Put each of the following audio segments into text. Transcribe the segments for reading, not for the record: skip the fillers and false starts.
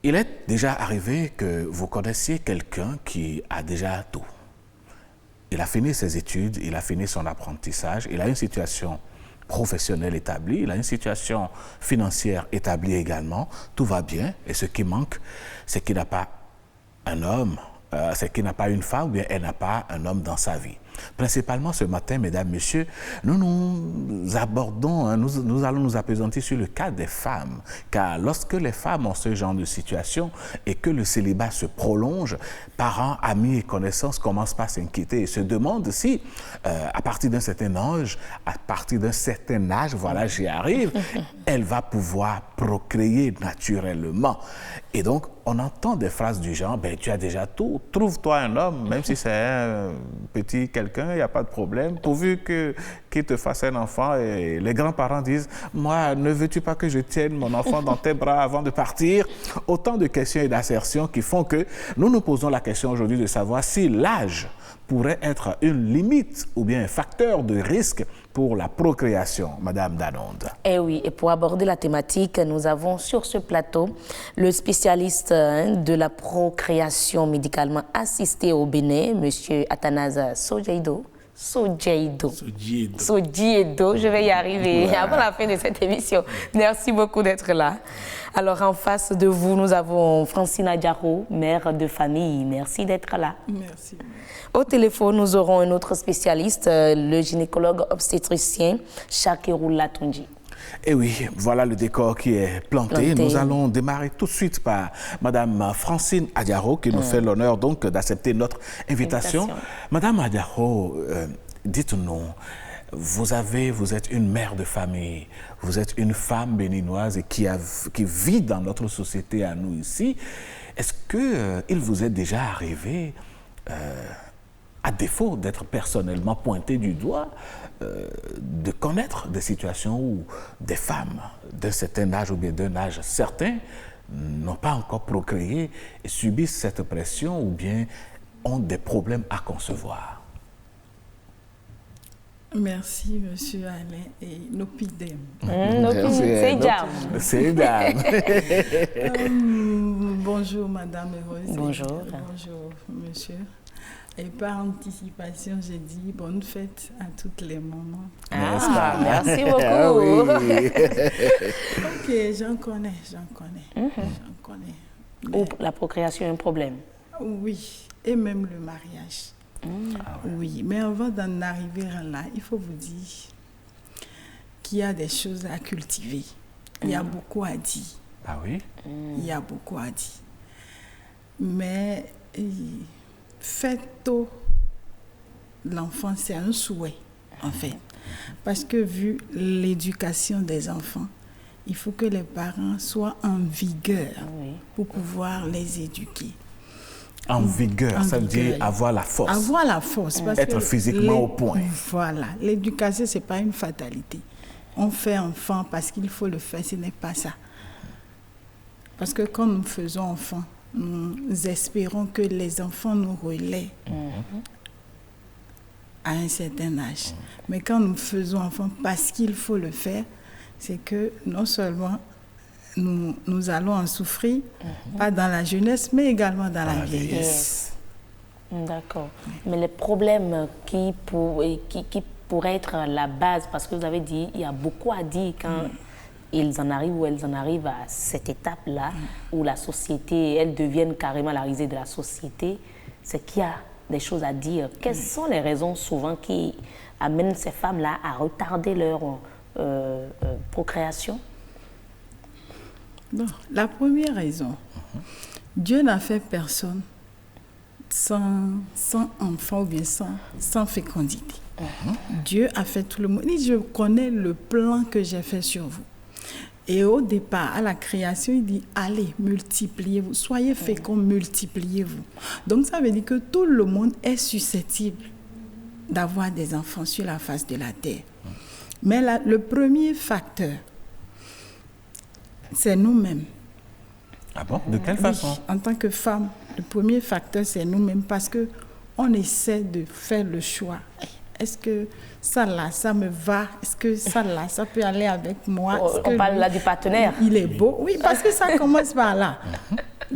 Il est déjà arrivé que vous connaissiez quelqu'un qui a déjà tout. Il a fini ses études, il a fini son apprentissage, il a une situation professionnelle établie, il a une situation financière établie également, tout va bien, et ce qui manque, c'est qu'il n'a pas un homme, c'est qu'il n'a pas une femme, ou bien elle n'a pas un homme dans sa vie. Principalement ce matin, mesdames, messieurs, nous abordons, hein, nous allons nous appesantir sur le cas des femmes. Car lorsque les femmes ont ce genre de situation et que le célibat se prolonge, parents, amis et connaissances commencent par s'inquiéter et se demandent si, à partir d'un certain âge, voilà, j'y arrive, elle va pouvoir procréer naturellement. Et donc, on entend des phrases du genre, ben, tu as déjà tout, trouve-toi un homme, même si c'est un petit quelqu'un, il n'y a pas de problème, pourvu qu'il te fasse un enfant. Et les grands-parents disent, moi, ne veux-tu pas que je tienne mon enfant dans tes bras avant de partir? Autant de questions et d'assertions qui font que nous nous posons la question aujourd'hui de savoir si l'âge pourrait être une limite ou bien un facteur de risque pour la procréation, Madame Danonde. Eh oui, et pour aborder la thématique, nous avons sur ce plateau le spécialiste de la procréation médicalement assistée au Bénin, Monsieur Athanase Sojeido, je vais y arriver avant la fin de cette émission. Merci beaucoup d'être là. Alors, en face de vous, nous avons Francine Adjaro, mère de famille. Merci d'être là. Merci. Au téléphone, nous aurons un autre spécialiste, le gynécologue obstétricien Chakerou Latonji. Et oui, voilà le décor qui est planté. Nous allons démarrer tout de suite par Madame Francine Adjaro qui nous fait l'honneur donc d'accepter notre invitation. Madame Adjaro, dites-nous, vous êtes une mère de famille, vous êtes une femme béninoise qui vit dans notre société à nous ici. Est-ce qu'il vous est déjà arrivé, à défaut d'être personnellement pointé du doigt, de connaître des situations où des femmes d'un certain âge ou bien d'un âge certain n'ont pas encore procréé et subissent cette pression ou bien ont des problèmes à concevoir? Merci, Monsieur Alain, et Nopidem. C'est dame. Bonjour, Madame Rose. Bonjour. Bonjour, Monsieur. Et par anticipation, j'ai dit bonne fête à toutes les mamans. Merci beaucoup. Oui. Ok, j'en connais. Ou la procréation est un problème? Oui, et même le mariage. Oui, mais avant d'en arriver là, il faut vous dire qu'il y a des choses à cultiver. Il y a beaucoup à dire. Ah oui? Il y a beaucoup à dire. Mais faire tôt l'enfant, c'est un souhait, en fait. Parce que vu l'éducation des enfants, il faut que les parents soient en vigueur pour pouvoir les éduquer. En vigueur, ça veut dire avoir la force. Avoir la force. Parce être physiquement au point. Voilà. L'éducation, ce n'est pas une fatalité. On fait enfant parce qu'il faut le faire, ce n'est pas ça. Parce que quand nous faisons enfant, nous espérons que les enfants nous relaient à un certain âge. Mais quand nous faisons enfant parce qu'il faut le faire, c'est que non seulement nous allons en souffrir, pas dans la jeunesse, mais également dans la vieillesse. D'accord. Mais les problèmes qui pourraient être la base, parce que vous avez dit, il y a beaucoup à dire quand ils en arrivent ou elles en arrivent à cette étape-là, où la société, elles deviennent carrément la risée de la société, c'est qu'il y a des choses à dire. Quelles sont les raisons souvent qui amènent ces femmes-là à retarder leur procréation? Non, la première raison, Dieu n'a fait personne sans enfant ou bien sans fécondité. Dieu a fait tout le monde. Il dit, je connais le plan que j'ai fait sur vous. Et au départ, à la création, il dit, allez, multipliez-vous, soyez féconds, multipliez-vous. Donc ça veut dire que tout le monde est susceptible d'avoir des enfants sur la face de la terre. Mais le premier facteur, c'est nous-mêmes. Ah bon? De quelle façon? En tant que femme, le premier facteur, c'est nous-mêmes parce qu'on essaie de faire le choix. Est-ce que ça là, ça me va? Est-ce que ça là, ça peut aller avec moi? On parle là du partenaire. Il est beau. Oui, parce que ça commence par là.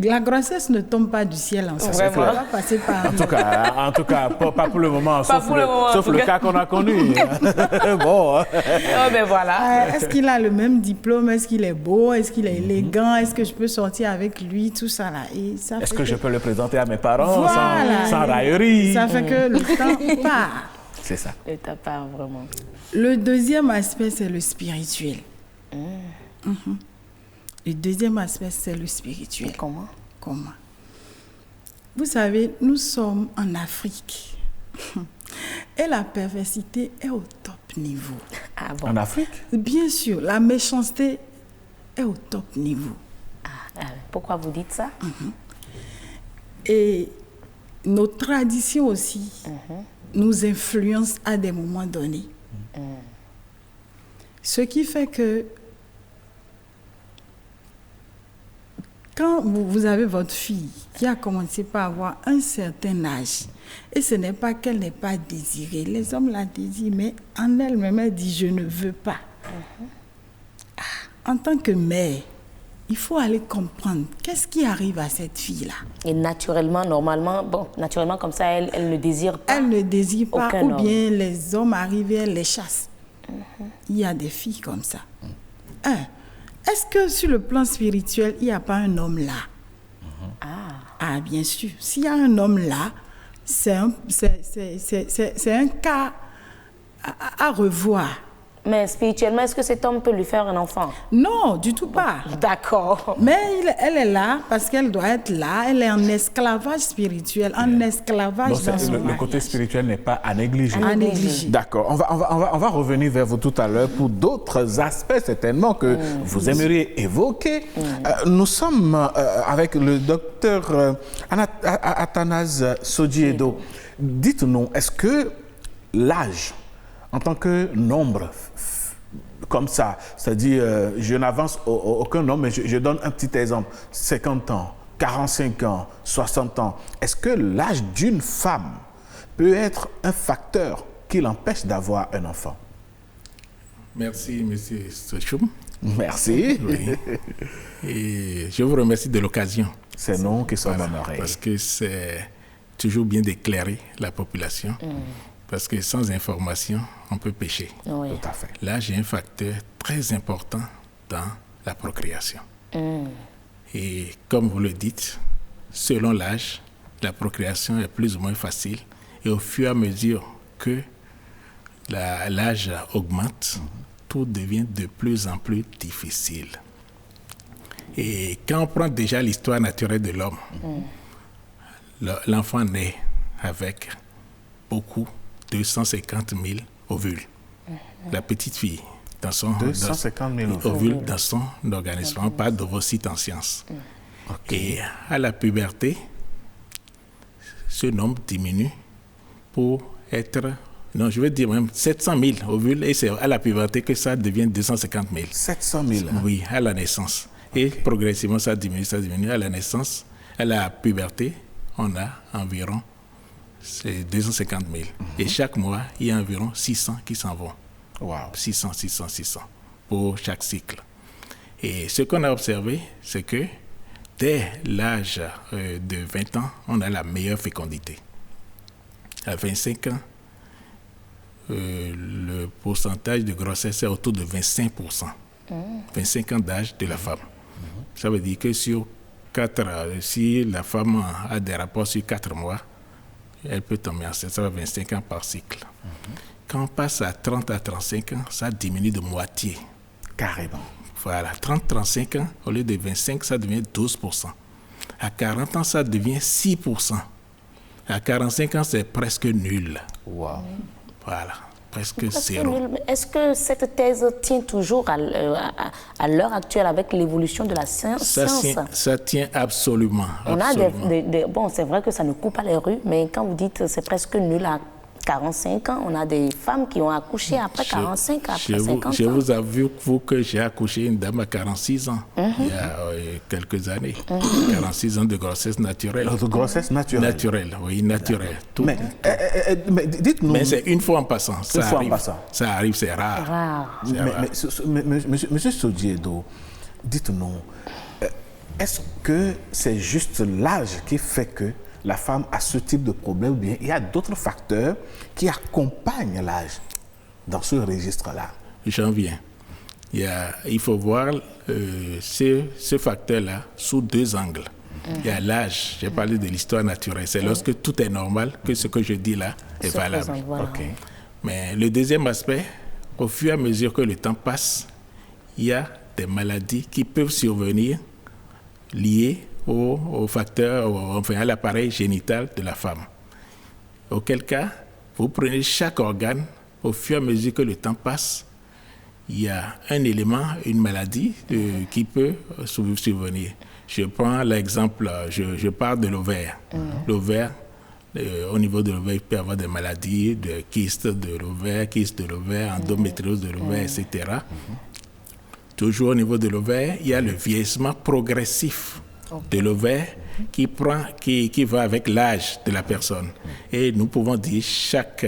La grossesse ne tombe pas du ciel en soi. Ça va passer par... En tout cas, pas pour le moment, sauf le cas qu'on a connu. Bon. Oh, ben voilà. Est-ce qu'il a le même diplôme? Est-ce qu'il est beau? Est-ce qu'il est élégant? Est-ce que je peux sortir avec lui? Tout ça là. Est-ce que je peux le présenter à mes parents voilà, sans raillerie? Ça fait que le temps part. C'est ça. Le temps part vraiment. Le deuxième aspect, c'est le spirituel. Le deuxième aspect, c'est le spirituel. Comment? Vous savez, nous sommes en Afrique. Et la perversité est au top niveau. Ah bon? En Afrique? Bien sûr, la méchanceté est au top niveau. Pourquoi vous dites ça? Et nos traditions aussi nous influencent à des moments donnés. Ce qui fait que quand vous avez votre fille qui a commencé par avoir un certain âge, et ce n'est pas qu'elle n'est pas désirée, les hommes la désirent, mais en elle-même, elle dit « je ne veux pas ». En tant que mère, il faut aller comprendre qu'est-ce qui arrive à cette fille-là. Et naturellement, normalement, naturellement comme ça, elle ne désire pas. Elle ne désire pas, aucun ou homme. bien les hommes arrivent et elle les chasse. Il y a des filles comme ça. Est-ce que sur le plan spirituel, il n'y a pas un homme là? Ah, bien sûr. S'il y a un homme là, c'est un cas à revoir. Mais spirituellement, est-ce que cet homme peut lui faire un enfant? Non, du tout pas. D'accord. Mais elle est là parce qu'elle doit être là. Elle est en esclavage spirituel, en esclavage dans son le mariage. côté spirituel n'est pas à négliger. À négliger. D'accord. On va revenir vers vous tout à l'heure pour d'autres aspects certainement que vous aimeriez évoquer. Nous sommes avec le docteur Athanase Sodji-Edo. Dites-nous, est-ce que l'âge en tant que nombre, comme ça, c'est-à-dire, je n'avance aucun nombre, mais je donne un petit exemple, 50 ans, 45 ans, 60 ans, est-ce que l'âge d'une femme peut être un facteur qui l'empêche d'avoir un enfant? Merci, M. Sochoum. Merci. Oui. Et je vous remercie de l'occasion. C'est nous qui sommes honorés. Parce que c'est toujours bien d'éclairer la population. Parce que sans information, on peut pécher. Oui. Tout à fait. L'âge est un facteur très important dans la procréation. Et comme vous le dites, selon l'âge, la procréation est plus ou moins facile. Et au fur et à mesure que l'âge augmente, tout devient de plus en plus difficile. Et quand on prend déjà l'histoire naturelle de l'homme, l'enfant naît avec beaucoup 250 000 ovules. La petite fille, dans son 250 000 ovules dans son organisme. On parle d'ovocytes en science. Et à la puberté, ce nombre diminue pour être, non, je veux dire même 700 000 ovules, et c'est à la puberté que ça devient 250 000. 700 000. Oui, à la naissance. Et progressivement, ça diminue. À la naissance, à la puberté, on a environ c'est 250 000. Et chaque mois, il y a environ 600 qui s'en vont. Wow. 600 pour chaque cycle. Et ce qu'on a observé, c'est que dès l'âge de 20 ans, on a la meilleure fécondité. À 25 ans, le pourcentage de grossesse est autour de 25%. 25 ans d'âge de la femme. Ça veut dire que sur 4, si la femme a des rapports sur 4 mois, elle peut tomber enceinte, ça va 25 ans par cycle. Quand on passe à 30 à 35 ans, ça diminue de moitié. Carrément. Voilà, 30-35 ans, au lieu de 25, ça devient 12%. À 40 ans, ça devient 6%. À 45 ans, c'est presque nul. Wow. Voilà, presque zéro. Est-ce que cette thèse tient toujours à l'heure actuelle avec l'évolution de la science? Ça tient absolument. On a bon, c'est vrai que ça ne coupe pas les rues, mais quand vous dites c'est presque nul à 45 ans, on a des femmes qui ont accouché après 45, après 50 ans. Je vous avoue que j'ai accouché une dame à 46 ans, il y a quelques années. 46 ans de grossesse naturelle. De grossesse naturelle? Naturelle, oui, naturelle. Tout. Mais dites-nous... Mais c'est une fois en passant. Une fois en passant. Ça arrive, c'est rare. Mais Monsieur Sodji-Edo, dites-nous, est-ce que c'est juste l'âge qui fait que la femme a ce type de problème ou bien il y a d'autres facteurs qui accompagnent l'âge dans ce registre-là? J'en viens. Il faut voir ce facteur-là sous deux angles. Il y a l'âge, j'ai parlé de l'histoire naturelle. C'est lorsque tout est normal que ce que je dis là est valable. Voilà. OK. Mais le deuxième aspect, au fur et à mesure que le temps passe, il y a des maladies qui peuvent survenir liées au facteur, enfin à l'appareil génital de la femme. Auquel cas, vous prenez chaque organe, au fur et à mesure que le temps passe, il y a un élément, une maladie qui peut survenir. Je prends l'exemple, je parle de l'ovaire. L'ovaire, au niveau de l'ovaire, il peut y avoir des maladies, de kystes de l'ovaire, endométriose de l'ovaire, etc. Toujours au niveau de l'ovaire, il y a le vieillissement progressif de l'ovaire qui va avec l'âge de la personne. Et nous pouvons dire chaque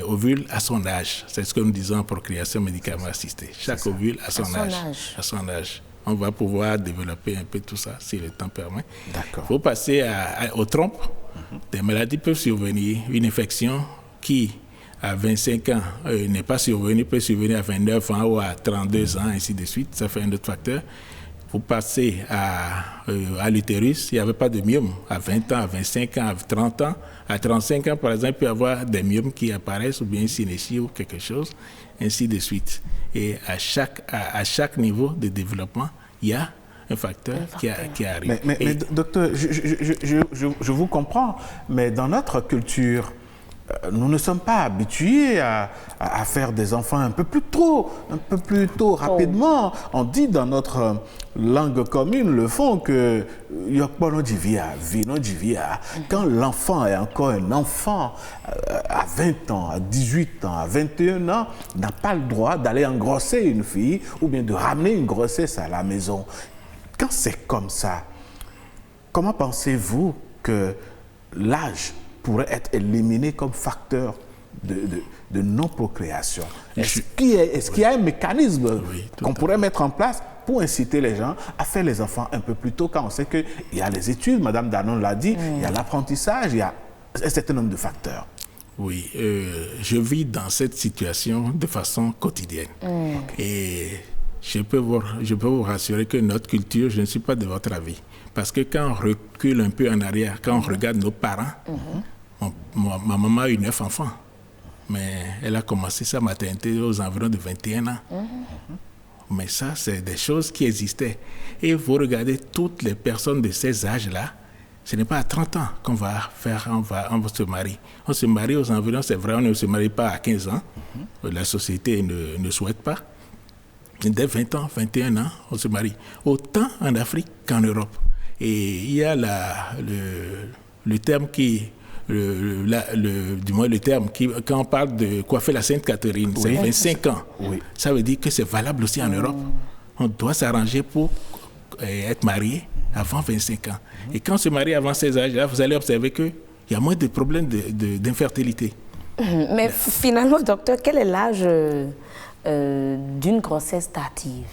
ovule a son âge. C'est ce que nous disons en procréation médicalement assistée. Chaque ovule a son âge. On va pouvoir développer un peu tout ça si le temps permet. D'accord. Il faut passer aux trompes. Des maladies peuvent survenir. Une infection qui, à 25 ans, n'est pas survenue, peut survenir à 29 ans ou à 32 ans, ainsi de suite. Ça fait un autre facteur. Vous passez à l'utérus, il n'y avait pas de myome. À 20 ans, à 25 ans, à 30 ans, à 35 ans, par exemple, il peut y avoir des myomes qui apparaissent, ou bien une synéchie ou quelque chose, ainsi de suite. Et à chaque niveau de développement, il y a un facteur qui arrive. Mais docteur, je vous comprends, mais dans notre culture, nous ne sommes pas habitués à faire des enfants un peu plus tôt, rapidement. On dit dans notre langue commune, le fond, que quand l'enfant est encore un enfant, à 20 ans, à 18 ans, à 21 ans, n'a pas le droit d'aller engrosser une fille ou bien de ramener une grossesse à la maison. Quand c'est comme ça, comment pensez-vous que l'âge pourrait être éliminé comme facteur de non-procréation? Est-ce qu'il y a un mécanisme qu'on pourrait mettre en place pour inciter les gens à faire les enfants un peu plus tôt, quand on sait qu'il y a les études, Mme Danon l'a dit, il y a l'apprentissage, il y a un certain nombre de facteurs? Oui, je vis dans cette situation de façon quotidienne. Et je peux vous rassurer que notre culture, je ne suis pas de votre avis. Parce que quand on recule un peu en arrière, quand on regarde nos parents, ma maman a eu 9 enfants. Mais elle a commencé sa maternité aux environs de 21 ans. Mais ça, c'est des choses qui existaient. Et vous regardez toutes les personnes de ces âges-là, ce n'est pas à 30 ans qu'on va se marier. On se marie aux environs, c'est vrai, on ne se marie pas à 15 ans. La société ne souhaite pas. Dès 20 ans, 21 ans, on se marie. Autant en Afrique qu'en Europe. Et il y a le terme qui... le terme qui, quand on parle de coiffer la Sainte Catherine, c'est 25 ans. Ça veut dire que c'est valable aussi en Europe. On doit s'arranger pour être marié avant 25 ans. Et quand on se marie avant ces âges-là, vous allez observer qu'il y a moins de problèmes d'infertilité. Mais finalement, docteur, quel est l'âge d'une grossesse tardive?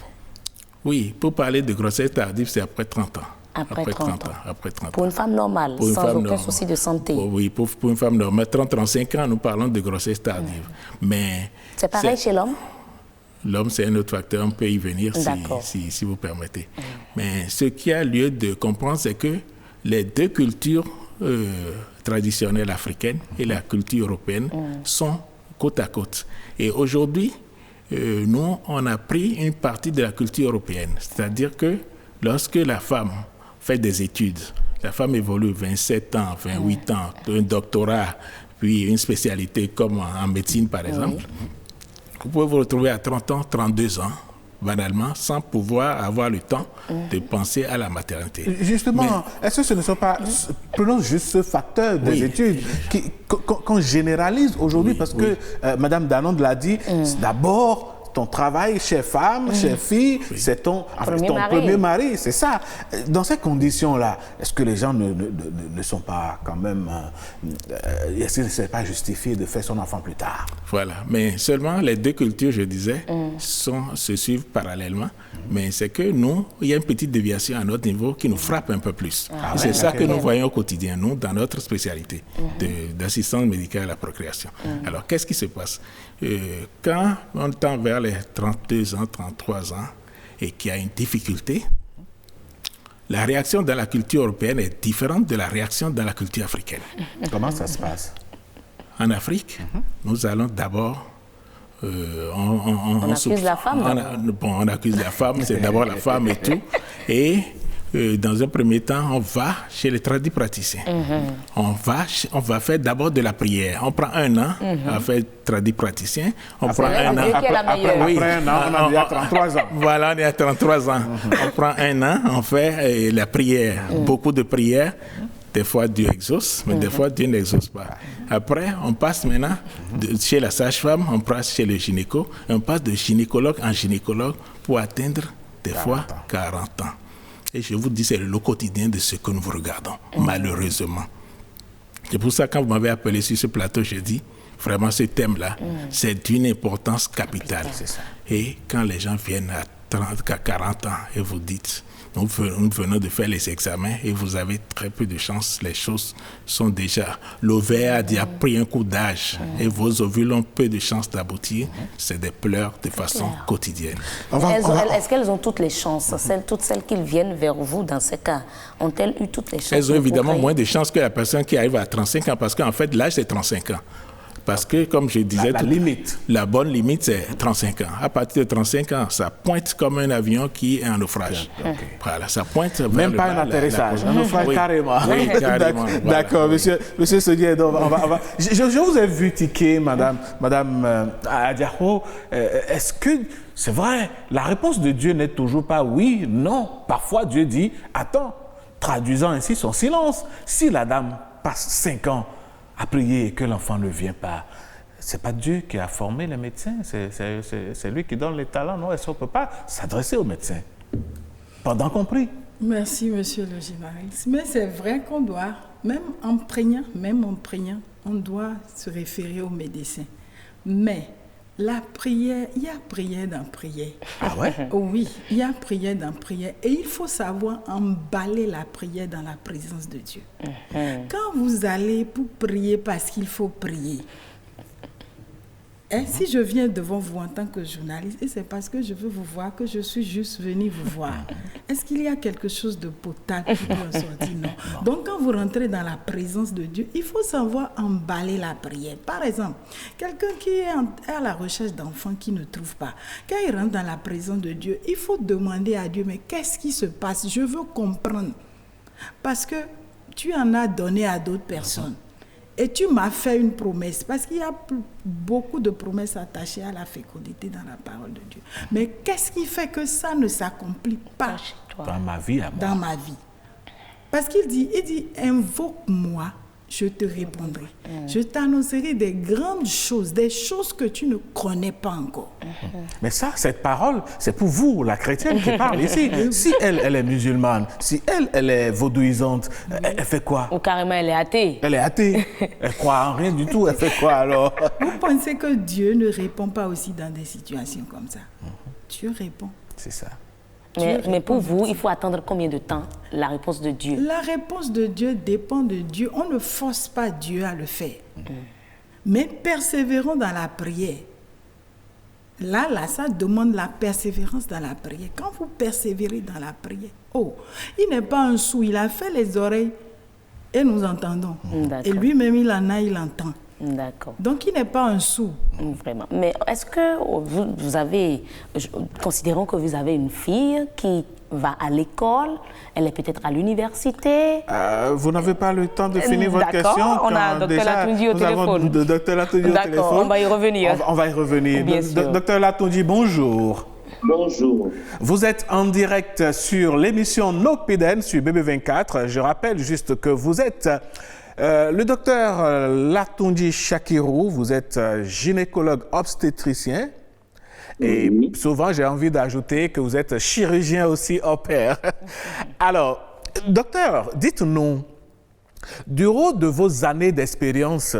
Oui, pour parler de grossesse tardive, c'est après 30 ans. Après 30 ans. Après 30 ans. Pour une femme normale, sans aucun souci de santé. Oui, pour une femme normale, 30-35 ans, nous parlons de grossesse tardive. Mais c'est pareil chez l'homme? L'homme, c'est un autre facteur, on peut y venir si vous permettez. Mais ce qu'il y a lieu de comprendre, c'est que les deux cultures traditionnelles africaines et la culture européenne sont côte à côte. Et aujourd'hui, nous, on a pris une partie de la culture européenne. C'est-à-dire que lorsque la femme fait des études, la femme évolue 27 ans, 28 ans, un doctorat, puis une spécialité comme en médecine, par exemple. Vous pouvez vous retrouver à 30 ans, 32 ans, banalement, sans pouvoir avoir le temps de penser à la maternité. Justement, est-ce que ce ne sont pas... Prenons juste ce facteur des études qu'on généralise aujourd'hui, parce que Mme Danon l'a dit, d'abord, ton travail, chère femme, chère fille, c'est ton premier mari, c'est ça. Dans ces conditions-là, est-ce que les gens ne sont pas quand même... est-ce que ce n'est pas justifié de faire son enfant plus tard? Voilà, mais seulement les deux cultures, je disais, se suivent parallèlement. Mais c'est que nous, il y a une petite déviation à notre niveau qui nous frappe un peu plus. C'est ça que nous voyons au quotidien, nous, dans notre spécialité d'assistance médicale à la procréation. Alors, qu'est-ce qui se passe? Quand on tend vers les 32 ans, 33 ans, et qu'il y a une difficulté, la réaction dans la culture européenne est différente de la réaction dans la culture africaine. Comment ça se passe? En Afrique, nous allons d'abord... on accuse la femme. On accuse la femme, c'est d'abord la femme et tout. Et dans un premier temps, on va chez les tradipraticiens. On va faire d'abord de la prière. On prend un an à faire tradipraticien. Après un an, on a déjà 33 ans. Voilà, on est à 33 ans. On prend un an, on fait la prière, beaucoup de prières. Des fois, Dieu exauce, mais des fois, Dieu n'exauce pas. Après, on passe maintenant chez la sage-femme, on passe chez le gynéco, et on passe de gynécologue en gynécologue pour atteindre des fois 40 ans. Et je vous dis, c'est le lot quotidien de ce que nous regardons, malheureusement. C'est pour ça que quand vous m'avez appelé sur ce plateau, je dis, vraiment, ce thème-là, c'est d'une importance capitale. Et quand les gens viennent à 30, à 40 ans et vous dites... Nous venons de faire les examens et vous avez très peu de chance. Les choses sont déjà... L'ovaire a déjà pris un coup d'âge et vos ovules ont peu de chances d'aboutir. C'est des pleurs de façon quotidienne. Est-ce qu'elles ont toutes les chances? Toutes celles qui viennent vers vous dans ces cas, ont-elles eu toutes les chances? Elles ont évidemment moins de chances que la personne qui arrive à 35 ans parce qu'en fait, l'âge, c'est 35 ans. Parce que, comme je disais, la bonne limite, c'est 35 ans. À partir de 35 ans, ça pointe comme un avion qui est en naufrage. Voilà, ça pointe vers même pas un atterrissage, un naufrage carrément. Oui, carrément. D'accord, monsieur Sodier, je vous ai vu tiquer, madame Adiaho. Est-ce que c'est vrai, la réponse de Dieu n'est toujours pas oui, non. Parfois, Dieu dit, attends, traduisant ainsi son silence. Si la dame passe 5 ans à prier et que l'enfant ne vient pas, c'est pas Dieu qui a formé les médecins, c'est lui qui donne les talents, non? Est-ce qu'on ne peut pas s'adresser aux médecins pendant qu'on prie? Merci, monsieur le généraliste. Mais c'est vrai qu'on doit, même en prégnant, on doit se référer aux médecins. Mais la prière, il y a prière dans prière. Ah ouais? Oui, il y a prière dans prière. Et il faut savoir emballer la prière dans la présence de Dieu. Quand vous allez pour prier parce qu'il faut prier, si je viens devant vous en tant que journaliste, et c'est parce que je veux vous voir que je suis juste venue vous voir. Est-ce qu'il y a quelque chose de potable qui peut en sortir? Non. Donc, quand vous rentrez dans la présence de Dieu, il faut savoir emballer la prière. Par exemple, quelqu'un qui est à la recherche d'enfants qui ne trouve pas, quand il rentre dans la présence de Dieu, il faut demander à Dieu, mais qu'est-ce qui se passe? Je veux comprendre. Parce que tu en as donné à d'autres personnes. Et tu m'as fait une promesse, parce qu'il y a beaucoup de promesses attachées à la fécondité dans la parole de Dieu. Mais qu'est-ce qui fait que ça ne s'accomplit pas dans ma vie à moi? Dans ma vie. Parce qu'il dit, invoque-moi, je te répondrai. Je t'annoncerai des grandes choses, des choses que tu ne connais pas encore. Mais ça, cette parole, c'est pour vous, la chrétienne qui parle ici. Si elle est musulmane, si elle est vaudouisante, elle fait quoi? Ou carrément, elle est athée. Elle est athée. Elle croit en rien du tout. Elle fait quoi alors? Vous pensez que Dieu ne répond pas aussi dans des situations comme ça? Dieu répond. C'est ça. Mais pour vous, il faut attendre combien de temps la réponse de Dieu? La réponse de Dieu dépend de Dieu. On ne force pas Dieu à le faire. Mais persévérons dans la prière. Là, ça demande la persévérance dans la prière. Quand vous persévérez dans la prière, il n'est pas un sourd, il a fait les oreilles et nous entendons. Et lui-même, il entend. D'accord. Donc, il n'est pas un sourd. Vraiment. Mais est-ce que vous avez, considérons que vous avez une fille qui va à l'école, elle est peut-être à l'université. Vous n'avez pas le temps de finir votre question? On a Dr Latunji au téléphone. Dr Latunji au téléphone. D'accord, on va y revenir. On va y revenir. Bien sûr. Dr Latunji, bonjour. Bonjour. Vous êtes en direct sur l'émission Nopiden sur BB24. Je rappelle juste que vous êtes le docteur Latunji Shakirou, vous êtes gynécologue obstétricien Et Oui. souvent, j'ai envie d'ajouter que vous êtes chirurgien aussi au pair. Alors, docteur, dites-nous, du haut de vos années d'expérience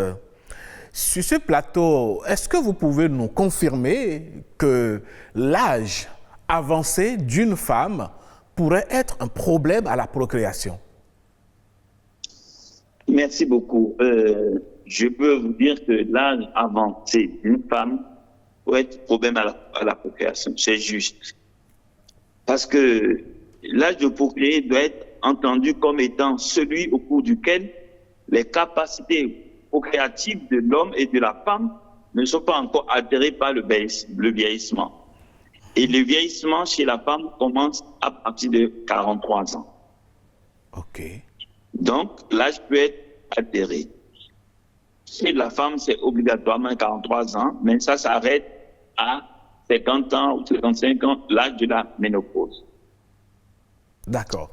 sur ce plateau, est-ce que vous pouvez nous confirmer que l'âge avancé d'une femme pourrait être un problème à la procréation? Merci beaucoup. Je peux vous dire que l'âge avancé d'une femme peut être problème à la procréation. C'est juste. Parce que l'âge de procréer doit être entendu comme étant celui au cours duquel les capacités procréatives de l'homme et de la femme ne sont pas encore altérées par le vieillissement. Et le vieillissement chez la femme commence à partir de 43 ans. OK. Donc, l'âge peut être altéré. Chez la femme, c'est obligatoirement 43 ans, mais ça s'arrête à 50 ans ou 55 ans, l'âge de la ménopause. D'accord.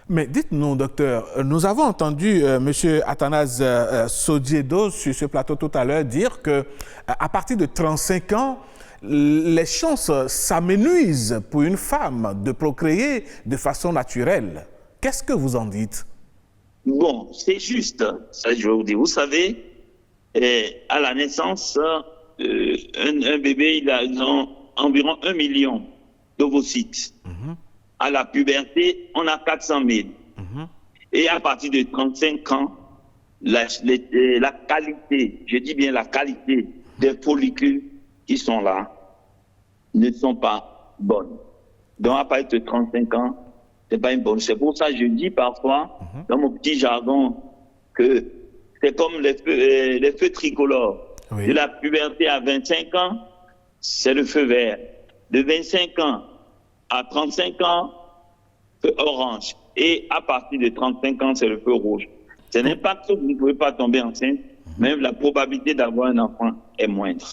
Mais dites-nous, docteur, nous avons entendu M. Athanase Sodiedo sur ce plateau tout à l'heure dire qu'à partir de 35 ans, les chances s'amenuisent pour une femme de procréer de façon naturelle. Qu'est-ce que vous en dites? Bon, c'est juste, ça je vais vous dire. Vous savez, à la naissance, un bébé, il a environ 1 million d'ovocytes. À la puberté, on a 400 000. Et à partir de 35 ans, la qualité, je dis bien la qualité des follicules qui sont là ne sont pas bonnes. Donc à partir de 35 ans, c'est pas une bonne. C'est pour ça que je dis parfois, dans mon petit jargon, que c'est comme les feux tricolores. Oui. De la puberté à 25 ans, c'est le feu vert. De 25 ans à 35 ans, feu orange. Et à partir de 35 ans, c'est le feu rouge. Ce n'est pas que vous ne pouvez pas tomber enceinte, même la probabilité d'avoir un enfant est moindre.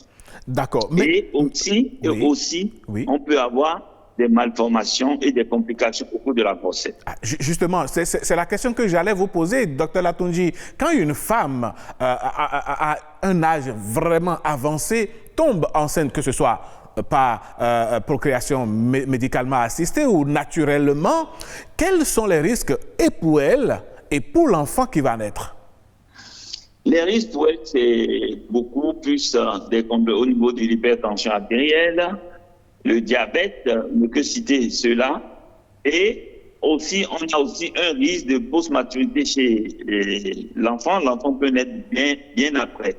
D'accord. Et aussi, Oui. on peut avoir des malformations et des complications au cours de la grossesse. Justement, c'est la question que j'allais vous poser, docteur Latunji. Quand une femme à un âge vraiment avancé tombe enceinte, que ce soit par procréation médicalement assistée ou naturellement, quels sont les risques et pour elle et pour l'enfant qui va naître? Les risques pour elle, c'est beaucoup plus au niveau de l'hypertension artérielle, le diabète, ne que citer cela. Et aussi, on a aussi un risque de post-maturité chez l'enfant. L'enfant peut naître bien après.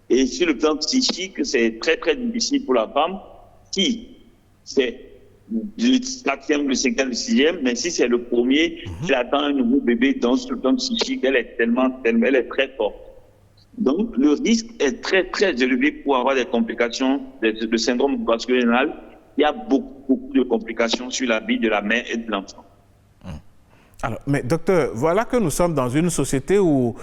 Et sur le plan psychique, c'est très, très difficile pour la femme si c'est le 4e, le 5e, le 6e, mais si c'est le premier, qui attend un nouveau bébé dans le plan psychique, elle est elle est très forte. Donc, le risque est très, très élevé pour avoir des complications de syndrome vasculaire. Il y a beaucoup de complications sur la vie de la mère et de l'enfant. Alors, mais docteur, voilà que nous sommes dans une société où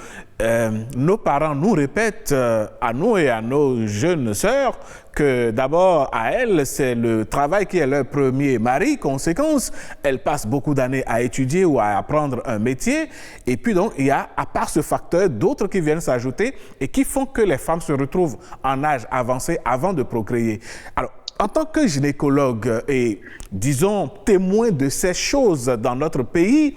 nos parents nous répètent, à nous et à nos jeunes sœurs, que d'abord, à elles, c'est le travail qui est leur premier mari. Conséquence, elles passent beaucoup d'années à étudier ou à apprendre un métier. Et puis donc, il y a, à part ce facteur, d'autres qui viennent s'ajouter et qui font que les femmes se retrouvent en âge avancé avant de procréer. Alors, en tant que gynécologue et, disons, témoin de ces choses dans notre pays,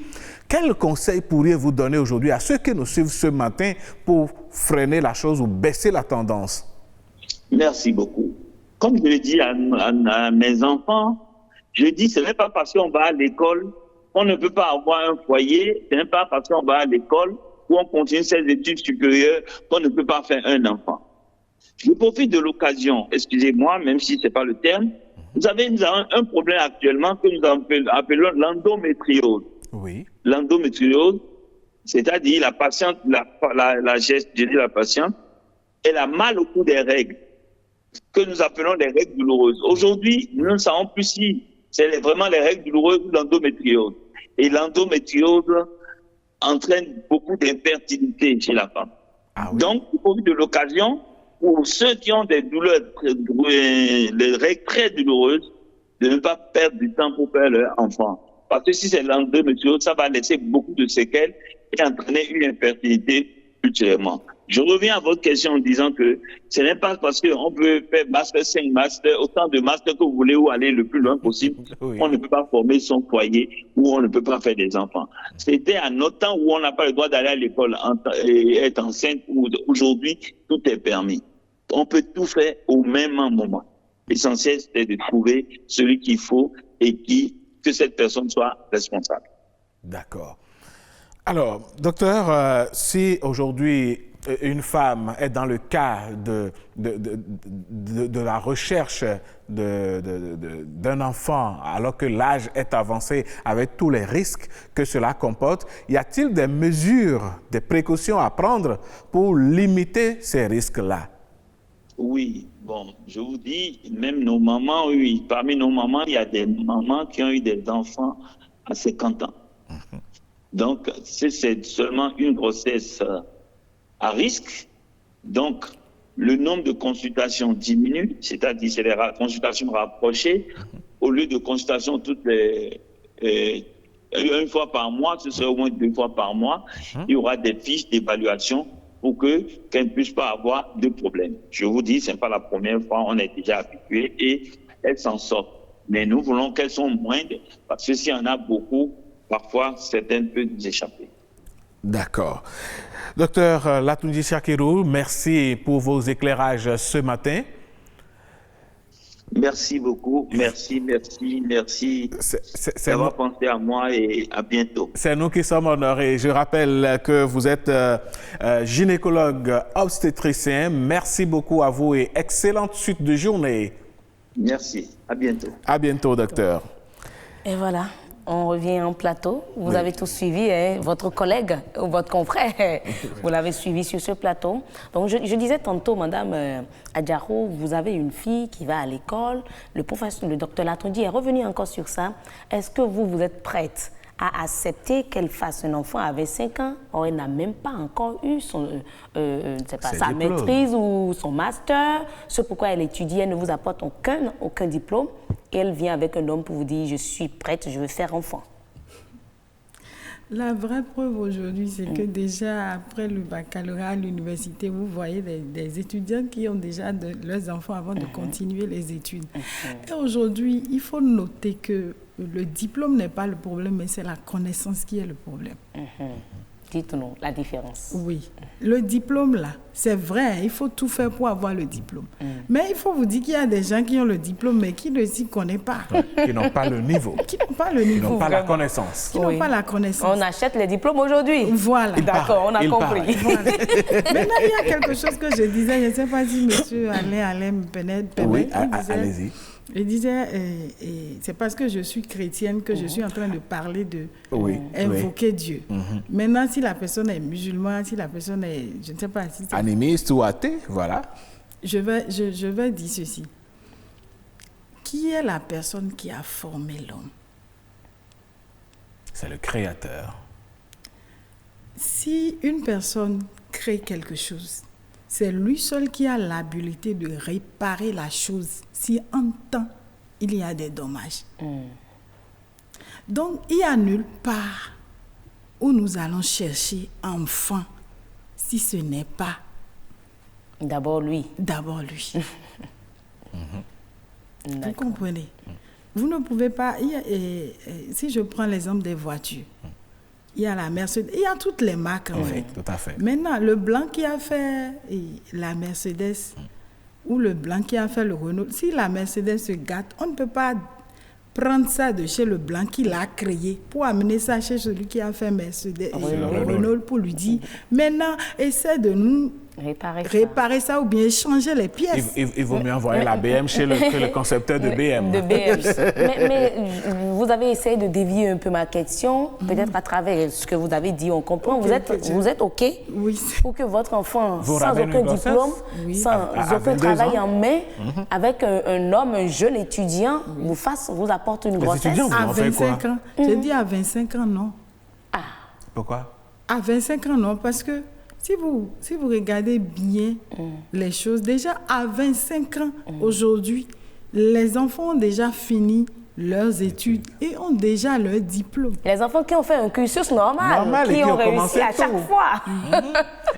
quels conseils pourriez-vous donner aujourd'hui à ceux qui nous suivent ce matin pour freiner la chose ou baisser la tendance? Merci beaucoup. Comme je le dis à mes enfants, je dis ce n'est pas parce qu'on va à l'école qu'on ne peut pas avoir un foyer, ce n'est pas parce qu'on va à l'école ou on continue ses études supérieures qu'on ne peut pas faire un enfant. Je profite de l'occasion, excusez-moi, même si ce n'est pas le terme. Nous avons un problème actuellement que nous appelons l'endométriose. Oui. L'endométriose, c'est-à-dire la patiente, la patiente, elle a mal au cours des règles, que nous appelons les règles douloureuses. Aujourd'hui, nous ne savons plus si c'est vraiment les règles douloureuses ou l'endométriose. Et l'endométriose entraîne beaucoup d'infertilité chez la femme. Ah oui. Donc, il profite de l'occasion pour ceux qui ont des douleurs, les règles très douloureuses, de ne pas perdre du temps pour faire leur enfant. Parce que si c'est l'endométriose, ça va laisser beaucoup de séquelles et entraîner une infertilité ultérieurement. Je reviens à votre question en disant que ce n'est pas parce qu'on peut faire master 5 master, autant de masters que vous voulez ou aller le plus loin possible, Oui. on ne peut pas former son foyer ou on ne peut pas faire des enfants. C'était à notre temps où on n'a pas le droit d'aller à l'école et être enceinte. Aujourd'hui, tout est permis. On peut tout faire au même moment. L'essentiel, c'est de trouver celui qu'il faut et que cette personne soit responsable. D'accord. Alors, docteur, si aujourd'hui une femme est dans le cas de la recherche d'un enfant alors que l'âge est avancé avec tous les risques que cela comporte, y a-t-il des mesures, des précautions à prendre pour limiter ces risques-là? Oui, bon, je vous dis, même nos mamans, oui, parmi nos mamans, il y a des mamans qui ont eu des enfants à 50 ans. Donc, c'est seulement une grossesse à risque. Donc, le nombre de consultations diminue, c'est-à-dire c'est les consultations rapprochées. Au lieu de consultations toutes les une fois par mois, ce serait au moins 2 fois par mois. Il y aura des fiches d'évaluation pour qu'elle ne puisse pas avoir de problème. Je vous dis, ce n'est pas la première fois, on est déjà habitué et elle s'en sort. Mais nous voulons qu'elles soient moindres, parce que s'il y en a beaucoup, parfois certaines peuvent nous échapper. D'accord. Docteur Latunji Shakirou, merci pour vos éclairages ce matin. Merci beaucoup, merci d'avoir pensé à moi et à bientôt. C'est nous qui sommes honorés. Je rappelle que vous êtes gynécologue obstétricien. Merci beaucoup à vous et excellente suite de journée. Merci, à bientôt. À bientôt, docteur. Et voilà. On revient en plateau. Vous avez tous suivi, hein, votre collègue ou votre confrère. Vous l'avez suivi sur ce plateau. Donc, je disais tantôt, Madame Adjaro, vous avez une fille qui va à l'école. Le docteur Latunji est revenu encore sur ça. Est-ce que vous êtes prête à accepter qu'elle fasse un enfant avec 5 ans? Or, elle n'a même pas encore eu sa maîtrise ou son master. C'est pourquoi elle étudie, elle ne vous apporte aucun diplôme. Et elle vient avec un homme pour vous dire « je suis prête, je veux faire enfant ». La vraie preuve aujourd'hui, c'est que déjà après le baccalauréat à l'université, vous voyez des étudiants qui ont déjà leurs enfants avant de continuer les études. Et aujourd'hui, il faut noter que le diplôme n'est pas le problème, mais c'est la connaissance qui est le problème. Dites-nous la différence. Oui, le diplôme là, c'est vrai, il faut tout faire pour avoir le diplôme. Mais il faut vous dire qu'il y a des gens qui ont le diplôme, mais qui ne s'y connaissent pas. Qui n'ont pas le niveau. Qui n'ont pas le niveau. Qui n'ont pas la connaissance. Qui n'ont pas la connaissance. On achète les diplômes aujourd'hui. Voilà. D'accord, on a compris. Voilà. Maintenant, il y a quelque chose que je disais, je ne sais pas si monsieur Alain me permet. Oui, allez-y. Je disais, c'est parce que je suis chrétienne que je suis en train de parler de invoquer Dieu. Maintenant, si la personne est musulmane, si la personne est, je ne sais pas si c'est animiste ou athée, voilà. Je vais dire ceci. Qui est la personne qui a formé l'homme? C'est le Créateur. Si une personne crée quelque chose, c'est lui seul qui a l'habilité de réparer la chose si en temps il y a des dommages. Donc, il n'y a nulle part où nous allons chercher enfant si ce n'est pas d'abord lui. D'abord lui. Vous comprenez? Vous ne pouvez pas... si je prends l'exemple des voitures, il y a la Mercedes, il y a toutes les marques en fait. Tout à fait. Maintenant, le blanc qui a fait la Mercedes ou le blanc qui a fait le Renault, si la Mercedes se gâte, on ne peut pas prendre ça de chez le blanc qui l'a créé pour amener ça chez celui qui a fait Mercedes Renault pour lui dire maintenant, essaie de nous réparer ça ou bien changer les pièces. Il vaut mieux envoyer la BM chez le concepteur de BM. Mais vous avez essayé de dévier un peu ma question, peut-être à travers ce que vous avez dit, on comprend. Vous êtes OK pour que votre enfant, sans aucun diplôme, sans aucun travail en main, avec un homme, un jeune étudiant, vous apporte une grossesse? À 25 ans. J'ai dit à 25 ans, non. Pourquoi? À 25 ans, non, parce que si vous regardez bien les choses, déjà à 25 ans, aujourd'hui, les enfants ont déjà fini leurs études et ont déjà leur diplôme. Les enfants qui ont fait un cursus normal et qui ont réussi commencé à chaque tôt. fois.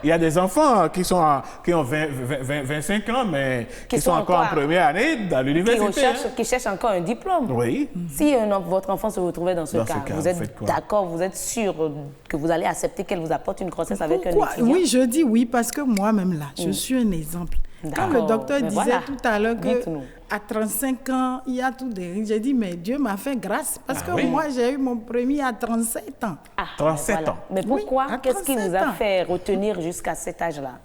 Il y a des enfants qui ont 25 ans, mais qui sont encore en première année dans l'université. Qui cherchent encore un diplôme. Oui. Si votre enfant se retrouvait dans ce cas, vous vous êtes d'accord, vous êtes sûr que vous allez accepter qu'elle vous apporte une grossesse avec un étudiant? Oui, je dis oui parce que moi-même là, je suis un exemple. Quand le docteur disait tout à l'heure qu'à 35 ans, il y a tout des risques, j'ai dit, mais Dieu m'a fait grâce parce que moi, j'ai eu mon premier à 37 ans. 37 ans. Mais pourquoi? Oui, Qu'est-ce qui vous a ans. fait retenir jusqu'à cet âge-là?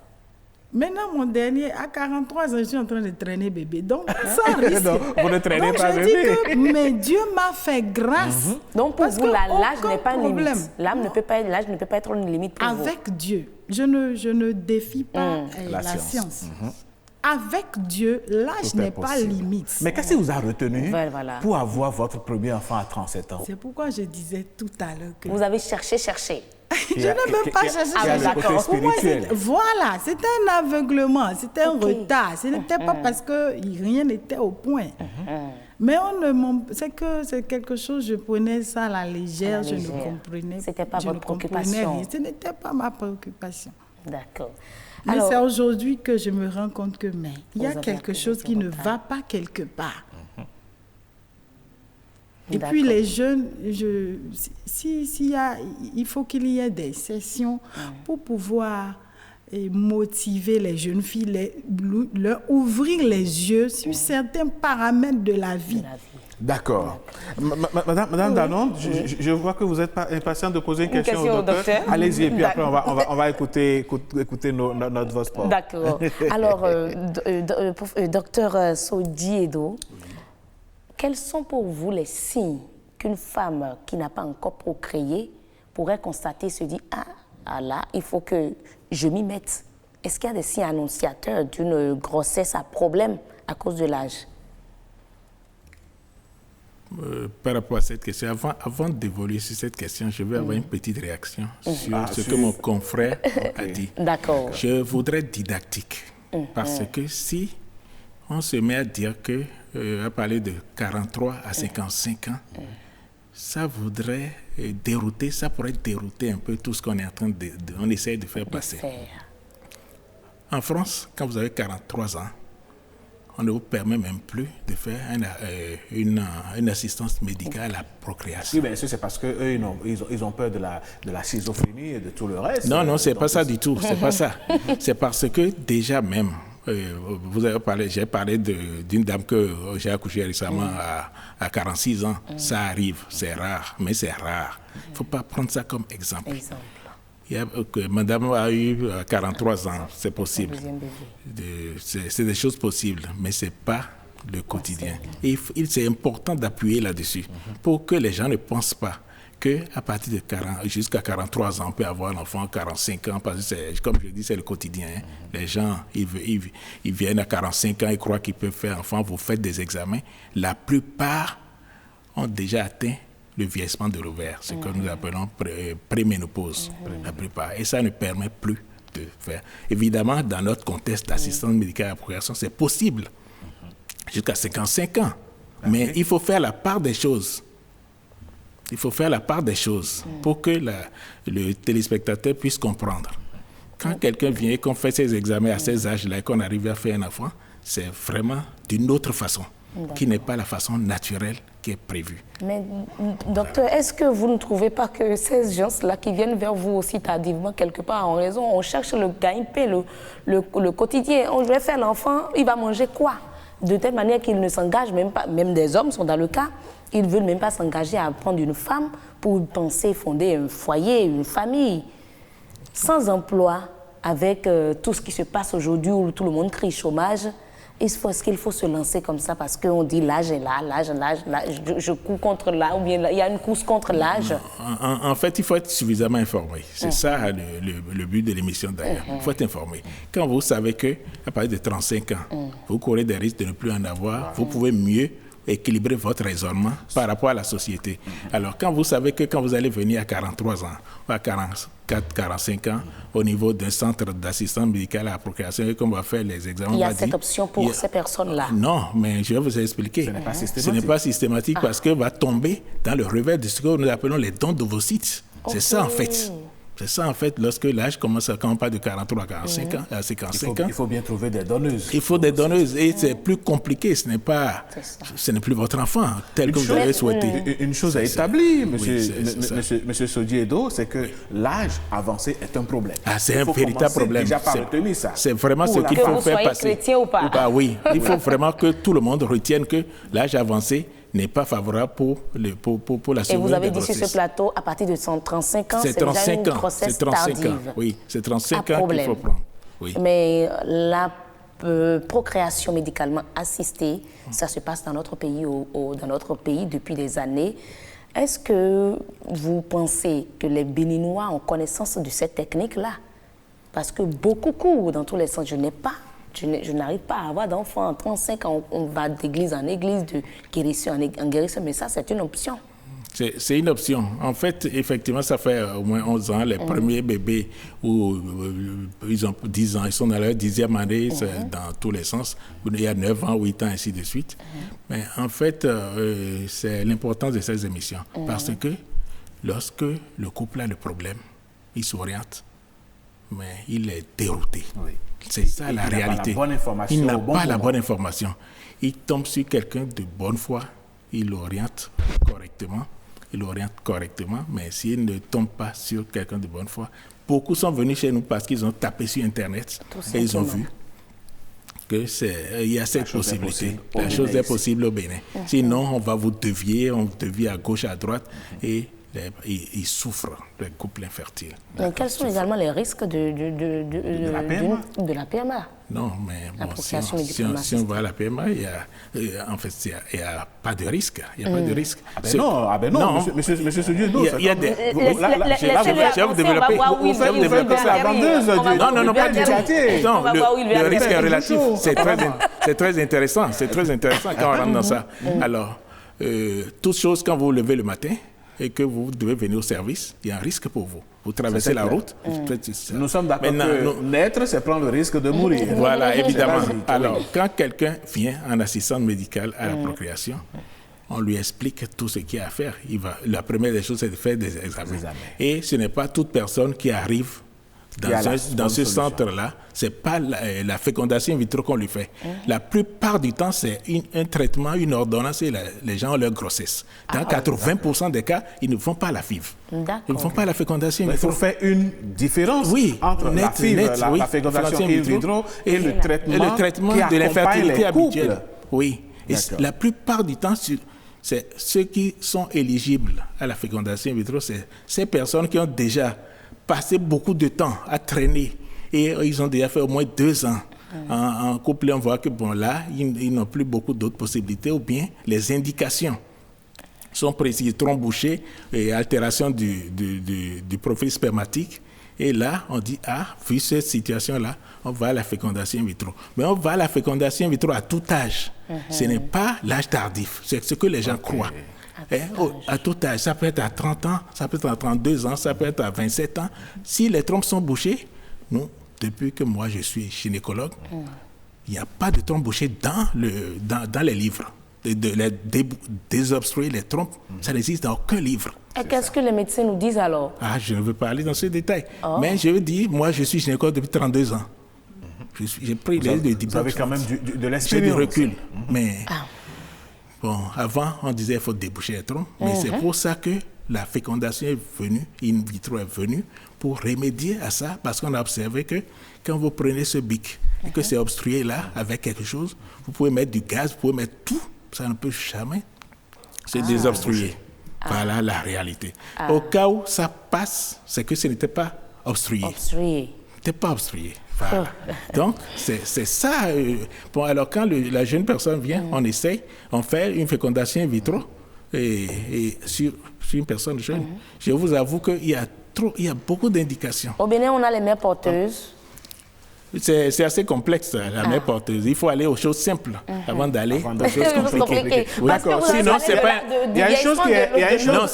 Maintenant, mon dernier, à 43 ans, je suis en train de traîner bébé. Donc, sans risque. Non, vous ne traînez pas je bébé. dis que, mais Dieu m'a fait grâce. Donc, pour vous, l'âge n'est pas une problème. limite. L'âge ne peut pas être une limite pour vous. Avec Dieu, je ne défie pas la science. Avec Dieu, l'âge n'est pas limite. Mais qu'est-ce qui vous a retenu Voilà. pour avoir votre premier enfant à 37 ans? C'est pourquoi je disais tout à l'heure que... Vous avez cherché. Je n'ai même pas cherché. Il y a le côté Pour moi, spirituel. voilà, c'était un aveuglement, c'était un retard. Ce n'était pas parce que rien n'était au point. Mais c'est quelque chose, je prenais ça à la légère, je ne comprenais pas. C'était pas votre préoccupation. Ce n'était pas ma préoccupation. D'accord. Mais Alors, c'est aujourd'hui que je me rends compte que il y a Vous avez quelque appris chose qui ne votre va pas quelque part. Et puis les jeunes, il faut qu'il y ait des sessions pour pouvoir motiver les jeunes filles, leur ouvrir les yeux sur certains paramètres de la vie. D'accord. Madame Danon, je vois que vous êtes impatiente de poser une question au docteur. Allez-y, et puis après, on va écouter notre voix sport. D'accord. Alors, docteur Sodiedo, quels sont pour vous les signes qu'une femme qui n'a pas encore procréé pourrait constater, se dire, ah là, il faut que je m'y mette? Est-ce qu'il y a des signes annonciateurs d'une grossesse à problème à cause de l'âge? Par rapport à cette question, avant d'évoluer sur cette question, je vais avoir une petite réaction sur ce que mon confrère a dit. D'accord. Je voudrais être didactique, parce que si on se met à dire que, à parler de 43 à 55 ans, ça voudrait dérouter, ça pourrait dérouter un peu tout ce qu'on est en train on essaie de faire passer. En France, quand vous avez 43 ans, on ne vous permet même plus de faire une assistance médicale à la procréation. Oui, bien sûr, c'est parce qu'eux, ils ont peur de la schizophrénie et de tout le reste. Non, c'est pas ça du tout, c'est pas ça. C'est parce que déjà même, j'ai parlé d'une dame que j'ai accouchée récemment à 46 ans. Ça arrive, c'est rare, mais c'est rare. Il ne faut pas prendre ça comme exemple. Madame a eu 43 ans, c'est possible. C'est des choses possibles, mais ce n'est pas le quotidien. Et c'est important d'appuyer là-dessus pour que les gens ne pensent pas qu'à partir de 40 jusqu'à 43 ans, on peut avoir un enfant à 45 ans, parce que, comme je dis, c'est le quotidien. Les gens, ils viennent à 45 ans, ils croient qu'ils peuvent faire enfant, vous faites des examens. La plupart ont déjà atteint le vieillissement de l'ovaire, ce que nous appelons préménopause, la plupart. Et ça ne permet plus de faire. Évidemment, dans notre contexte d'assistance médicale à la procréation, c'est possible, jusqu'à 55 ans. Mais il faut faire la part des choses. Il faut faire la part des choses pour que le téléspectateur puisse comprendre. Quand quelqu'un vient et qu'on fait ses examens à ces âges-là et qu'on arrive à faire un enfant, c'est vraiment d'une autre façon, qui n'est pas la façon naturelle qui est prévue. Mais, docteur, est-ce que vous ne trouvez pas que ces gens-là qui viennent vers vous aussi tardivement, quelque part, en raison, on cherche le gagne-pain, le quotidien, on va faire l'enfant, il va manger quoi? De telle manière qu'ils ne s'engagent même pas, même des hommes sont dans le cas, ils ne veulent même pas s'engager à prendre une femme pour penser fonder un foyer, une famille. Sans emploi, avec tout ce qui se passe aujourd'hui où tout le monde crie chômage, est-ce qu'il faut se lancer comme ça parce qu'on dit l'âge est là, l'âge, je cours contre l'âge, ou bien il y a une course contre l'âge? En fait, il faut être suffisamment informé. C'est ça le but de l'émission d'ailleurs. Il faut être informé. Quand vous savez qu'à partir de 35 ans, vous courez des risques de ne plus en avoir, vous pouvez mieux équilibrer votre raisonnement par rapport à la société. Alors, quand vous savez que quand vous allez venir à 43 ans, ou à 44, 45 ans, au niveau d'un centre d'assistance médicale à la procréation, et qu'on va faire les examens... Il y a cette option pour ces personnes-là. Non, mais je vais vous expliquer. Ce n'est pas systématique. Ce n'est pas systématique parce que va tomber dans le revers de ce que nous appelons les dons d'ovocytes. C'est ça, en fait. C'est ça, en fait, lorsque l'âge commence, quand on parle de 43 à 45 ans, à 55 ans. Il faut bien trouver des donneuses. Il faut des donneuses et c'est plus compliqué. Ce n'est plus votre enfant tel que vous avez souhaité. Une chose à établir, Oui, monsieur Sodiedo, c'est que l'âge avancé est un problème. Ah, c'est un véritable problème. Déjà par retenir ça. C'est vraiment ce qu'il faut faire passer. Que vous soyez chrétien ou pas. Oui, il faut vraiment que tout le monde retienne que l'âge avancé n'est pas favorable pour la survie. Et vous avez de dit sur ce plateau, à partir de 35 ans, c'est déjà 35 une ans. grossesse C'est 35 tardive. ans. Oui, c'est 35 Pas ans qu'il problème. faut prendre. Oui. Mais la procréation médicalement assistée, ça se passe dans notre pays, dans notre pays depuis des années. Est-ce que vous pensez que les Béninois ont connaissance de cette technique-là? Parce que beaucoup courent dans tous les sens. Je n'arrive pas à avoir d'enfants. En 35 ans, on va d'église en église, de guérison en guérison, mais ça, c'est une option. C'est une option. En fait, effectivement, ça fait au moins 11 ans. Les premiers bébés, où ils ont 10 ans, ils sont dans leur 10e année, dans tous les sens. Il y a 9 ans, 8 ans, ainsi de suite. Mais en fait, c'est l'importance de ces émissions. Parce que lorsque le couple a le problème, il s'oriente, mais il est dérouté. Oui. C'est ça la réalité. Il n'a pas la bonne information. Il tombe sur quelqu'un de bonne foi, il l'oriente correctement, mais s'il ne tombe pas sur quelqu'un de bonne foi, beaucoup sont venus chez nous parce qu'ils ont tapé sur Internet et ils ont vu qu'il y a cette possibilité. La chose est possible au Bénin. Sinon, on va vous dévier, à gauche, à droite, et ils souffrent, les couples infertiles. Mais quels sont également les risques de la PMA? Non, mais bon, si on va à la PMA, il n'y a pas de risque. Il n'y a pas de risque. Ah ben non, monsieur Sodiedo. Il y a des... Je vais vous développer. Non, pas du tout. Non, le risque est relatif. C'est très intéressant. C'est très intéressant quand on rentre dans ça. Alors, toute chose, quand vous vous levez le matin, et que vous devez venir au service, il y a un risque pour vous. Vous traversez la route. Nous sommes d'accord que naître, c'est prendre le risque de mourir. Voilà, évidemment. Alors, quand quelqu'un vient en assistance médicale à la procréation, on lui explique tout ce qu'il y a à faire. La première des choses, c'est de faire des examens. Et ce n'est pas toute personne qui arrive dans ce centre-là, ce n'est pas la fécondation in vitro qu'on lui fait. La plupart du temps, c'est un traitement, une ordonnance et les gens ont leur grossesse. Dans 80% des cas, ils ne font pas la FIV. Ils ne font pas la fécondation in vitro. Il faut faire une différence entre la FIV, la fécondation in vitro et le traitement de l'infertilité habituelle. Oui. Et la plupart du temps, c'est ceux qui sont éligibles à la fécondation in vitro, c'est ces personnes qui ont déjà passé beaucoup de temps à traîner et ils ont déjà fait au moins 2 ans en couple. On voit que là, ils n'ont plus beaucoup d'autres possibilités ou bien les indications sont précises, tronc bouché et altération du profil spermatique. Et là, on dit, vu cette situation-là, on va à la fécondation in vitro. Mais on va à la fécondation in vitro à tout âge. Ce n'est pas l'âge tardif, c'est ce que les gens croient. À tout âge, ça peut être à 30 ans, ça peut être à 32 ans, ça peut être à 27 ans. Si les trompes sont bouchées, nous, depuis que moi je suis gynécologue, il n'y a pas de trompes bouchées dans les livres. Désobstruer les trompes, ça n'existe dans aucun livre. Et qu'est-ce que les médecins nous disent alors? Je ne veux pas aller dans ce détail. Mais je veux dire, moi je suis gynécologue depuis 32 ans. J'ai pris les diplômes. Vous avez quand même de l'expérience. J'ai du recul. Mais... Bon, avant, on disait qu'il faut déboucher les trompes, mais c'est pour ça que la fécondation est venue, in vitro est venue, pour remédier à ça, parce qu'on a observé que quand vous prenez ce bic et que c'est obstrué là, avec quelque chose, vous pouvez mettre du gaz, vous pouvez mettre tout, ça ne peut jamais se désobstruer. Voilà la réalité. Au cas où ça passe, c'est que ce n'était pas obstrué. C'était pas obstrué. Voilà. Donc, c'est ça. Bon, alors, quand la jeune personne vient, on essaye, on fait une fécondation in vitro et sur une personne jeune. Je vous avoue qu'il y a beaucoup d'indications. Au Bénin, on a les mères porteuses. C'est assez complexe, la mère porteuse. Il faut aller aux choses simples avant d'aller aux choses compliquées. Oui. D'accord. Sinon, c'est pas... Il y a une chose qui est... Non,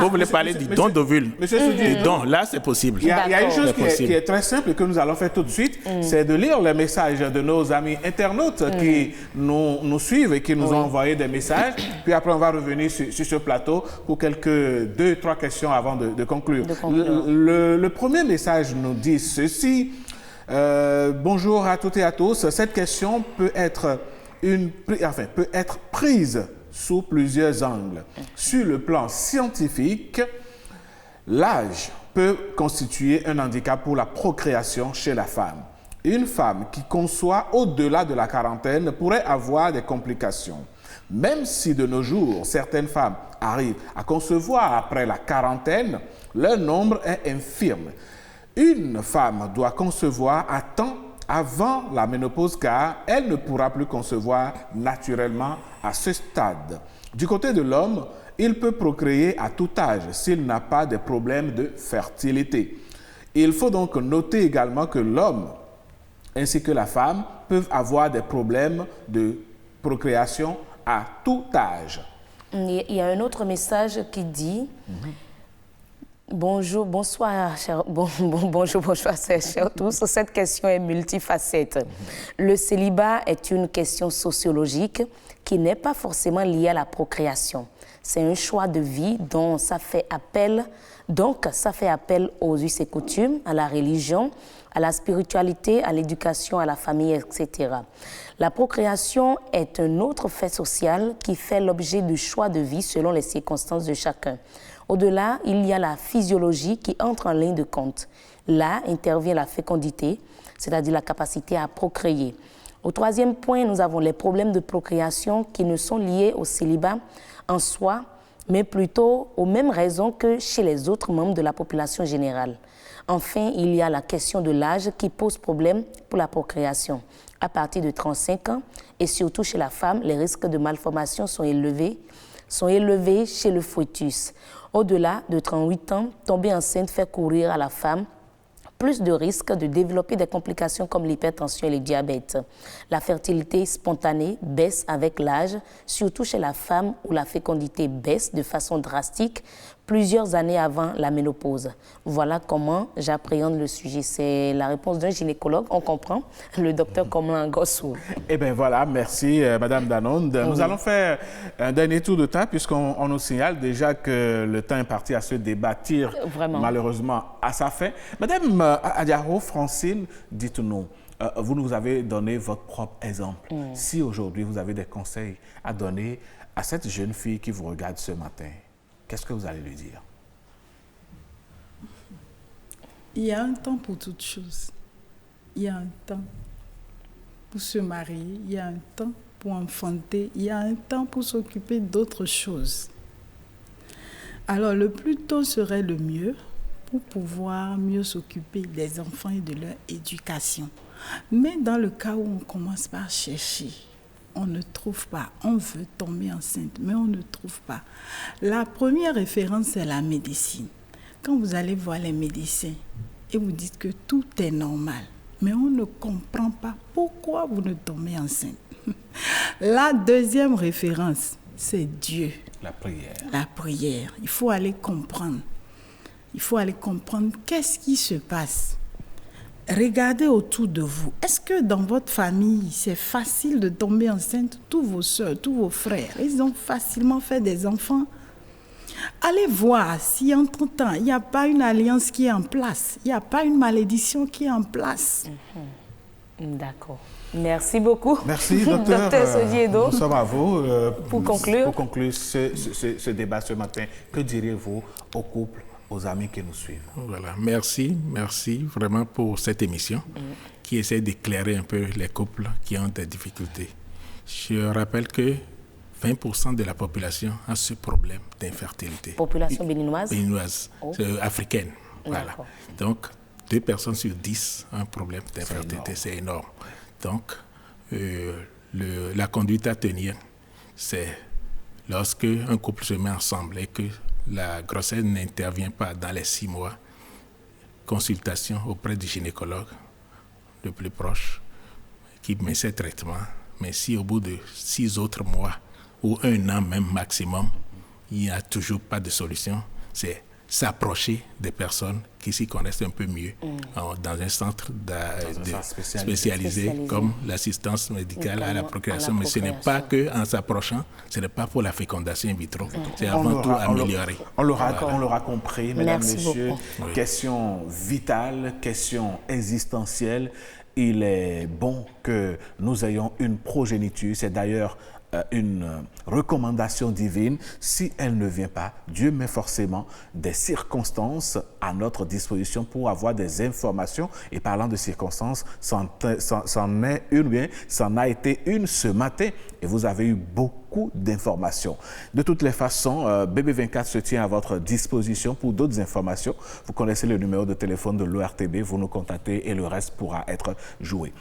vous voulez parler du don d'ovule. Monsieur Soudi, du don, là, c'est possible. Il y a une chose qui est très simple et que nous allons faire tout de suite, c'est de lire les messages de nos amis internautes qui nous suivent et qui nous ont envoyé des messages. Puis après, on va revenir sur ce plateau pour quelques 2-3 questions avant de conclure. Le premier message nous dit ceci. Bonjour à toutes et à tous. Cette question peut être prise sous plusieurs angles. Sur le plan scientifique, l'âge peut constituer un handicap pour la procréation chez la femme. Une femme qui conçoit au-delà de la quarantaine pourrait avoir des complications. Même si de nos jours, certaines femmes arrivent à concevoir après la quarantaine, leur nombre est infime. Une femme doit concevoir à temps avant la ménopause car elle ne pourra plus concevoir naturellement à ce stade. Du côté de l'homme, il peut procréer à tout âge s'il n'a pas de problème de fertilité. Il faut donc noter également que l'homme ainsi que la femme peuvent avoir des problèmes de procréation à tout âge. Il y a un autre message qui dit... Bonjour, bonsoir, bonjour, chers tous. Cette question est multifacette. Le célibat est une question sociologique qui n'est pas forcément liée à la procréation. C'est un choix de vie dont ça fait appel aux us et coutumes, à la religion, à la spiritualité, à l'éducation, à la famille, etc. La procréation est un autre fait social qui fait l'objet de choix de vie selon les circonstances de chacun. Au-delà, il y a la physiologie qui entre en ligne de compte. Là intervient la fécondité, c'est-à-dire la capacité à procréer. Au troisième point, nous avons les problèmes de procréation qui ne sont liés au célibat en soi, mais plutôt aux mêmes raisons que chez les autres membres de la population générale. Enfin, il y a la question de l'âge qui pose problème pour la procréation. À partir de 35 ans, et surtout chez la femme, les risques de malformation sont élevés chez le fœtus. Au-delà de 38 ans, tomber enceinte fait courir à la femme plus de risques de développer des complications comme l'hypertension et le diabète. La fertilité spontanée baisse avec l'âge, surtout chez la femme où la fécondité baisse de façon drastique plusieurs années avant la ménopause. Voilà comment j'appréhende le sujet. C'est la réponse d'un gynécologue, on comprend, le docteur Komlan Gossou. Eh bien voilà, merci Madame Danonde. Nous allons faire un dernier tour de temps puisqu'on nous signale déjà que le temps imparti à ce débat tire malheureusement à sa fin. Madame Adiaro Francine, dites-nous, vous nous avez donné votre propre exemple. Si aujourd'hui vous avez des conseils à donner à cette jeune fille qui vous regarde ce matin, qu'est-ce que vous allez lui dire? Il y a un temps pour toutes choses. Il y a un temps pour se marier, il y a un temps pour enfanter, il y a un temps pour s'occuper d'autres choses. Alors, le plus tôt serait le mieux pour pouvoir mieux s'occuper des enfants et de leur éducation. Mais dans le cas où on commence par chercher, on ne trouve pas. On veut tomber enceinte, mais on ne trouve pas. La première référence, c'est la médecine. Quand vous allez voir les médecins et vous dites que tout est normal, mais on ne comprend pas pourquoi vous ne tombez enceinte. La deuxième référence, c'est Dieu. La prière. La prière. Il faut aller comprendre. Il faut aller comprendre qu'est-ce qui se passe. Regardez autour de vous. Est-ce que dans votre famille, c'est facile de tomber enceinte? Tous vos soeurs, tous vos frères, ils ont facilement fait des enfants. Allez voir si entre-temps, il n'y a pas une alliance qui est en place. Il n'y a pas une malédiction qui est en place. D'accord. Merci beaucoup. Merci, docteur Sodiedo. Bonsoir à vous. Pour conclure ce débat ce matin, que diriez-vous aux couples, aux amis qui nous suivent? Voilà, merci vraiment pour cette émission qui essaie d'éclairer un peu les couples qui ont des difficultés. Je rappelle que 20% de la population a ce problème d'infertilité. Population béninoise? Béninoise, africaine. Voilà. Donc, 2 personnes sur 10 ont un problème d'infertilité, c'est énorme. Donc, la conduite à tenir, c'est lorsque un couple se met ensemble et que la grossesse n'intervient pas dans les 6 mois, consultation auprès du gynécologue, le plus proche qui met ses traitements. Mais si au bout de 6 autres mois ou 1 an même maximum, il n'y a toujours pas de solution, c'est s'approcher des personnes qui s'y connaissent un peu mieux dans un centre spécialisé comme l'assistance médicale à la procréation. Mais ce n'est pas qu'en s'approchant, ce n'est pas pour la fécondation in vitro, c'est avant tout améliorer. On l'aura compris, mesdames, messieurs. Beaucoup. Question vitale, question existentielle. Il est bon que nous ayons une progéniture. C'est d'ailleurs une recommandation divine. Si elle ne vient pas, Dieu met forcément des circonstances à notre disposition pour avoir des informations. Et parlant de circonstances, c'en a été une ce matin et vous avez eu beaucoup d'informations. De toutes les façons, BB24 se tient à votre disposition pour d'autres informations. Vous connaissez le numéro de téléphone de l'ORTB, vous nous contactez et le reste pourra être joué.